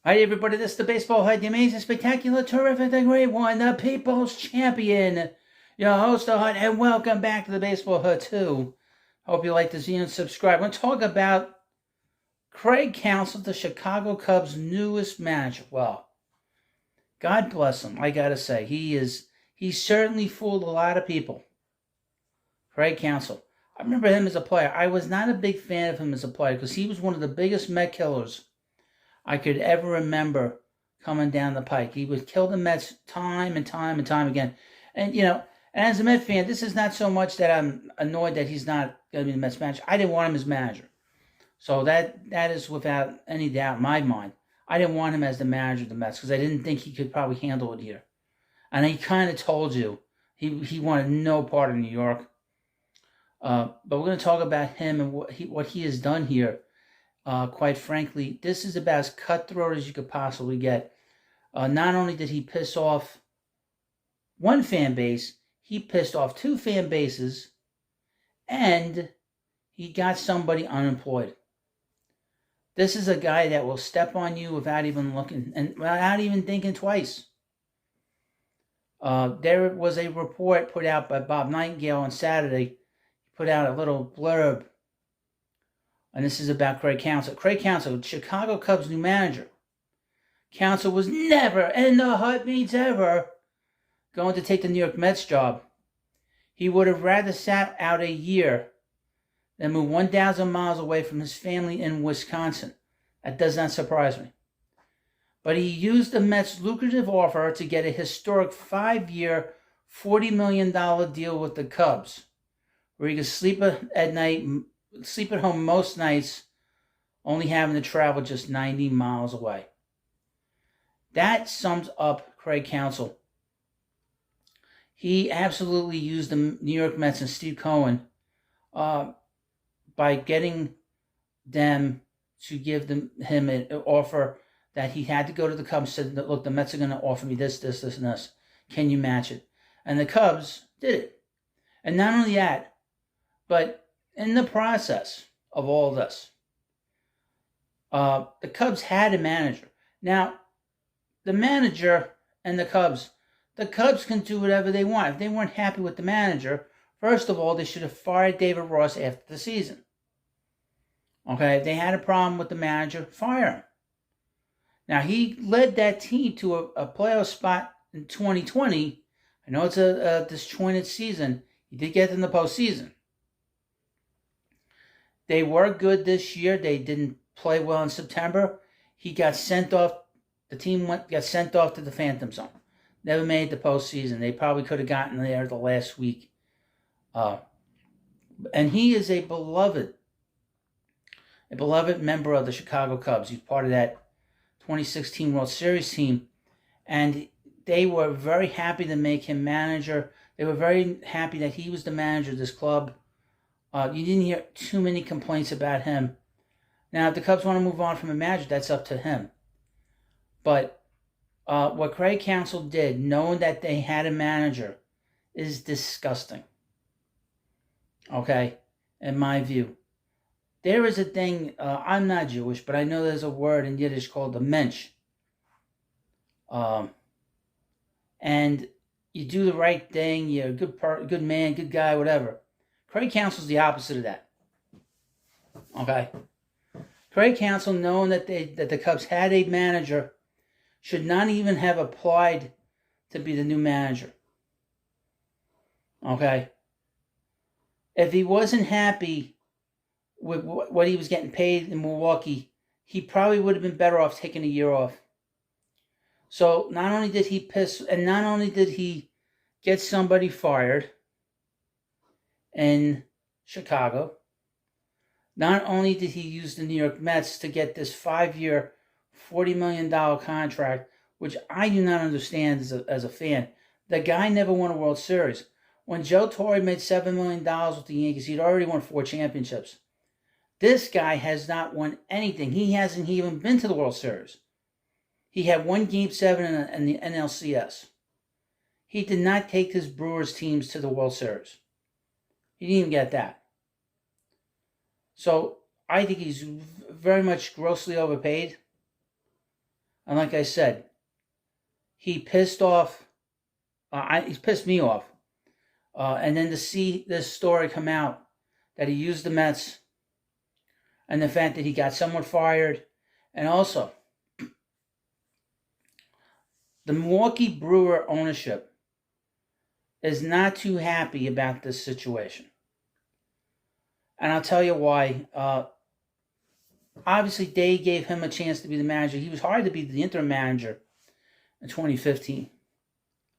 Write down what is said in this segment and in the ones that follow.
Hi everybody, this is the Baseball Hut, the amazing, spectacular, terrific, the great one, the People's Champion, your host, the Hut, and welcome back to the Baseball Hut 2. Hope you like this video and subscribe. We're going to talk about Craig Counsell, the Chicago Cubs' newest manager. Well, God bless him, I gotta say. He certainly fooled a lot of people. Craig Counsell. I remember him as a player. I was not a big fan of him as a player because he was one of the biggest Met killers I could ever remember coming down the pike. He would kill the Mets time and time and time again. And, and as a Met fan, this is not so much that I'm annoyed that he's not going to be the Mets manager. I didn't want him as manager. So that is without any doubt in my mind. I didn't want him as the manager of the Mets because I didn't think he could probably handle it here. And he kind of told you he wanted no part of New York. But we're going to talk about him and what he has done here. Quite frankly, this is about as cutthroat as you could possibly get. Not only did he piss off one fan base, he pissed off two fan bases, and he got somebody unemployed. This is a guy that will step on you without even looking and without even thinking twice. There was a report put out by Bob Nightingale on Saturday. He put out a little blurb. And this is about Craig Counsell. Craig Counsell, Chicago Cubs' new manager. Counsell was never, and the Hut means ever, going to take the New York Mets job. He would have rather sat out a year than move 1,000 miles away from his family in Wisconsin. That does not surprise me. But he used the Mets' lucrative offer to get a historic 5-year, $40 million deal with the Cubs, where he could sleep at home most nights, only having to travel just 90 miles away. That sums up Craig Counsell. He absolutely used the New York Mets and Steve Cohen by getting them to give him an offer that he had to go to the Cubs and said, look, the Mets are going to offer me this, this, this, and this. Can you match it? And the Cubs did it. And not only that, but in the process of all this, the Cubs had a manager. Now, the manager and the Cubs can do whatever they want. If they weren't happy with the manager, first of all, they should have fired David Ross after the season. Okay, if they had a problem with the manager, fire him. Now, he led that team to a playoff spot in 2020. I know it's a disjointed season. He did get in the postseason. They were good this year. They didn't play well in September. He got sent off. The team got sent off to the Phantom Zone. Never made the postseason. They probably could have gotten there the last week. And he is a beloved member of the Chicago Cubs. He's part of that 2016 World Series team. And they were very happy to make him manager. They were very happy that he was the manager of this club. You didn't hear too many complaints about him. Now, if the Cubs want to move on from a manager, that's up to him. But what Craig Counsell did, knowing that they had a manager, is disgusting. Okay? In my view. There is a thing, I'm not Jewish, but I know there's a word in Yiddish called the mensch. And you do the right thing, you're a good man, good guy, whatever. Craig Counsell's the opposite of that. Okay? Craig Counsell, knowing that the Cubs had a manager, should not even have applied to be the new manager. Okay? If he wasn't happy with what he was getting paid in Milwaukee, he probably would have been better off taking a year off. So not only did he not only did he get somebody fired in Chicago, not only did he use the New York Mets to get this 5-year, $40 million contract, which I do not understand as a fan. The guy never won a World Series. When Joe Torre made $7 million with the Yankees, he'd already won 4 championships. This guy has not won anything. He hasn't even been to the World Series. He had 1 Game 7 in the NLCS. He did not take his Brewers teams to the World Series. He didn't even get that. So I think he's very much grossly overpaid. And like I said, he pissed off. He's pissed me off. And then to see this story come out that he used the Mets, and the fact that he got someone fired, and also the Milwaukee Brewer ownership is not too happy about this situation. And I'll tell you why. Obviously, they gave him a chance to be the manager. He was hired to be the interim manager in 2015.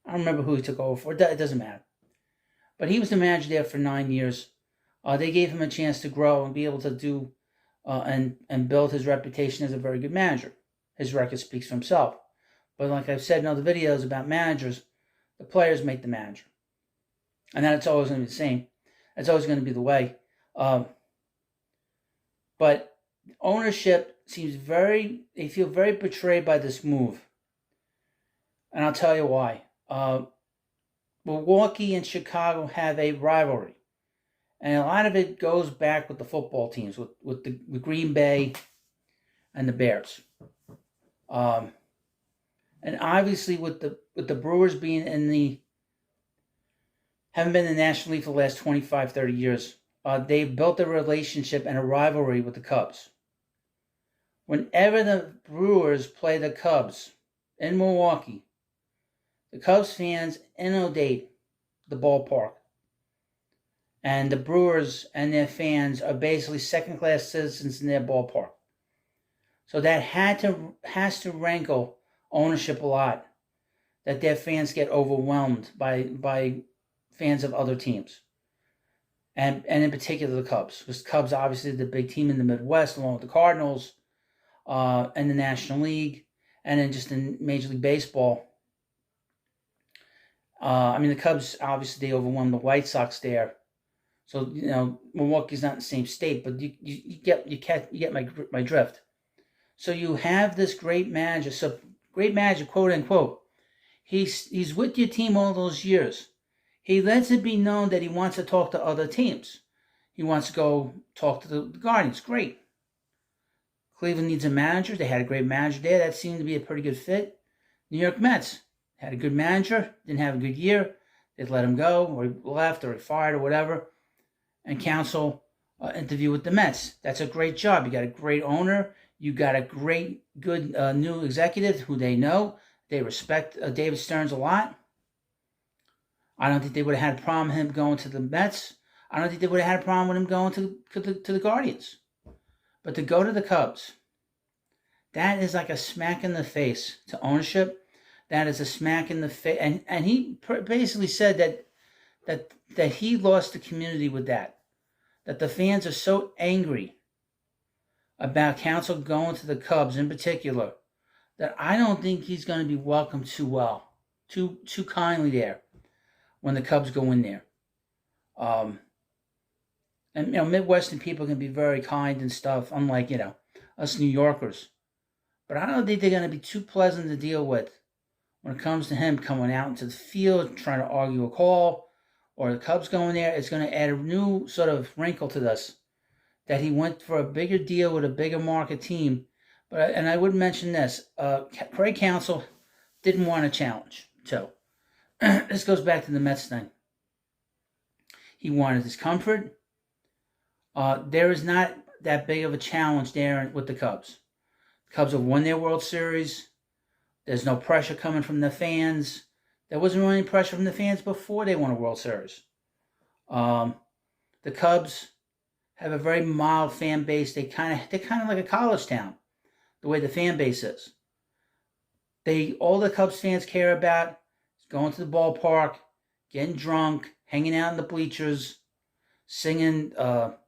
I don't remember who he took over for. It doesn't matter. But he was the manager there for 9 years. They gave him a chance to grow and be able to do and build his reputation as a very good manager. His record speaks for himself. But like I've said in other videos about managers, the players make the manager. And that's always going to be the same. That's always going to be the way. But ownership they feel very betrayed by this move. And I'll tell you why. Milwaukee and Chicago have a rivalry. And a lot of it goes back with the football teams, with Green Bay and the Bears. And obviously with the Brewers being haven't been in the National League for the last 25, 30 years, they've built a relationship and a rivalry with the Cubs. Whenever the Brewers play the Cubs in Milwaukee, the Cubs fans inundate the ballpark. And the Brewers and their fans are basically second-class citizens in their ballpark. So that has to rankle ownership a lot, that their fans get overwhelmed by fans of other teams. And in particular the Cubs. Because the Cubs obviously the big team in the Midwest, along with the Cardinals, and the National League, and then just in Major League Baseball. The Cubs, obviously, they overwhelmed the White Sox there. So, Milwaukee's not in the same state, but you get my drift. So you have this great manager, quote unquote. He's with your team all those years. He lets it be known that he wants to talk to other teams. He wants to go talk to the Guardians. Great. Cleveland needs a manager. They had a great manager there. That seemed to be a pretty good fit. New York Mets had a good manager. Didn't have a good year. They'd let him go, or he left, or he fired, or whatever. And Counsell interview with the Mets. That's a great job. You got a great owner. You got a good new executive who they know. They respect David Stearns a lot. I don't think they would have had a problem with him going to the Mets. I don't think they would have had a problem with him going to the Guardians. But to go to the Cubs, that is like a smack in the face to ownership. That is a smack in the face. And he basically said that he lost the community with that. That the fans are so angry about Counsell going to the Cubs in particular, that I don't think he's going to be welcomed too well, too kindly there when the Cubs go in there. And Midwestern people can be very kind and stuff, unlike us New Yorkers. But I don't think they're going to be too pleasant to deal with when it comes to him coming out into the field trying to argue a call, or the Cubs going there. It's going to add a new sort of wrinkle to this, that he went for a bigger deal with a bigger market team. And I would mention this: Craig Counsell didn't want a challenge. So this goes back to the Mets thing. He wanted his comfort. There is not that big of a challenge there with the Cubs. The Cubs have won their World Series. There's no pressure coming from the fans. There wasn't really any pressure from the fans before they won a World Series. The Cubs have a very mild fan base. They're kind of like a college town, the way the fan base is. All the Cubs fans care about is going to the ballpark, getting drunk, hanging out in the bleachers, singing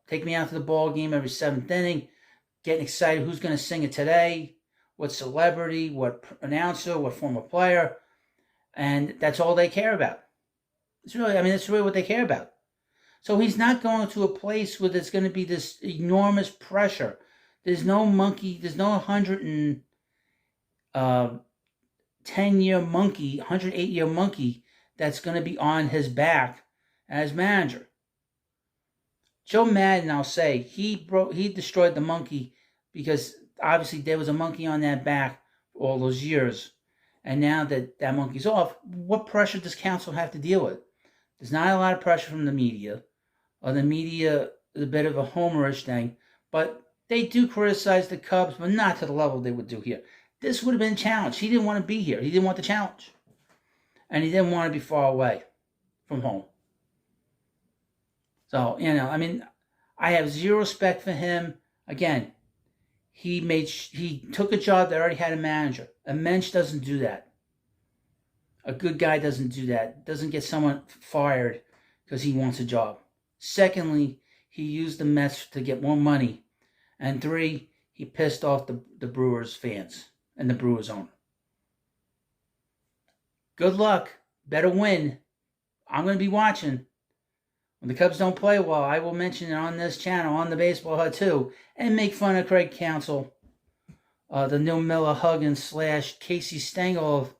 Take Me Out to the Ball Game every 7th inning, getting excited who's going to sing it today, what celebrity, what announcer, what former player, and that's all they care about. That's really what they care about. So he's not going to a place where there's going to be this enormous pressure. There's no 108-year monkey that's going to be on his back as manager. Joe Madden, I'll say, he destroyed the monkey because obviously there was a monkey on that back all those years. And now that that monkey's off, what pressure does Counsell have to deal with? There's not a lot of pressure from the media. The media is a bit of a homerish thing, but they do criticize the Cubs, but not to the level they would do here. This would have been a challenge. He didn't want to be here. He didn't want the challenge. And he didn't want to be far away from home. So, I have zero respect for him. Again, he took a job that already had a manager. A mensch doesn't do that. A good guy doesn't do that. Doesn't get someone fired because he wants a job. Secondly, he used the Mets to get more money. And 3, he pissed off the Brewers fans and the Brewers owner. Good luck. Better win. I'm going to be watching. When the Cubs don't play well, I will mention it on this channel, on the Baseball Hut too, and make fun of Craig Counsell, the Neil Miller Huggins / Casey Stengel of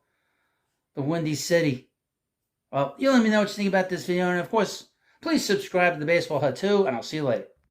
the Windy City. Well, you let me know what you think about this video, and of course, please subscribe to the Baseball Hut too, and I'll see you later.